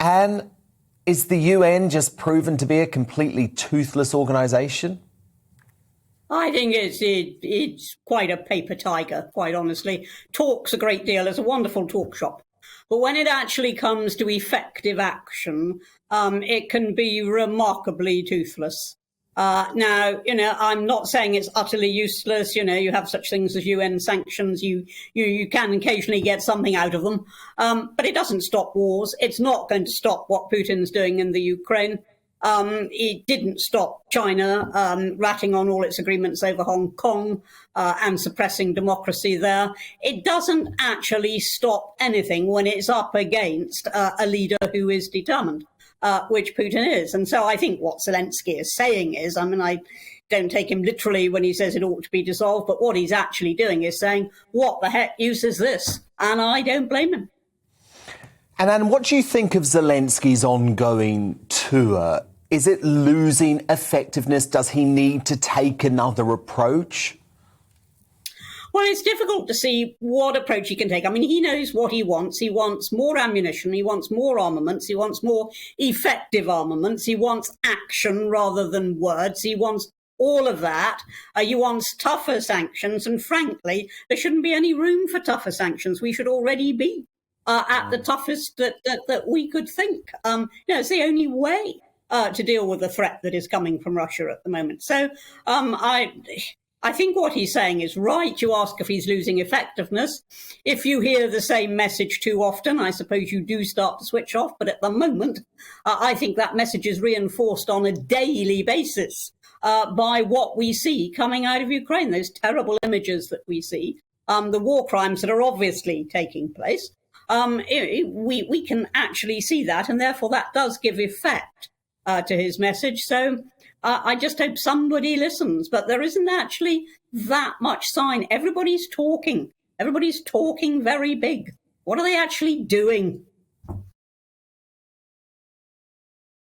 And is the UN just proven to be a completely toothless organisation? I think it's quite a paper tiger, quite honestly. Talks a great deal. It's a wonderful talk shop. But when it actually comes to effective action, it can be remarkably toothless. Now, I'm not saying it's utterly useless. You have such things as UN sanctions. You can occasionally get something out of them. But it doesn't stop wars. It's not going to stop what Putin's doing in the Ukraine. It didn't stop China ratting on all its agreements over Hong Kong and suppressing democracy there. It doesn't actually stop anything when it's up against a leader who is determined, which Putin is. And so I think what Zelensky is saying is, I don't take him literally when he says it ought to be dissolved, but what he's actually doing is saying, what the heck use is this? And I don't blame him. And Anne, what do you think of Zelensky's ongoing tour? Is it losing effectiveness? Does he need to take another approach? Well, it's difficult to see what approach he can take. He knows what he wants. He wants more ammunition. He wants more armaments. He wants more effective armaments. He wants action rather than words. He wants all of that. He wants tougher sanctions. And frankly, there shouldn't be any room for tougher sanctions. We should already be at the toughest that we could think. It's the only way to deal with the threat that is coming from Russia at the moment. So I think what he's saying is right. You ask if he's losing effectiveness. If you hear the same message too often, I suppose you do start to switch off. But at the moment, I think that message is reinforced on a daily basis by what we see coming out of Ukraine, those terrible images that we see, the war crimes that are obviously taking place. We can actually see that, and therefore that does give effect to his message. So I just hope somebody listens. But there isn't actually that much sign. Everybody's talking. Everybody's talking very big. What are they actually doing?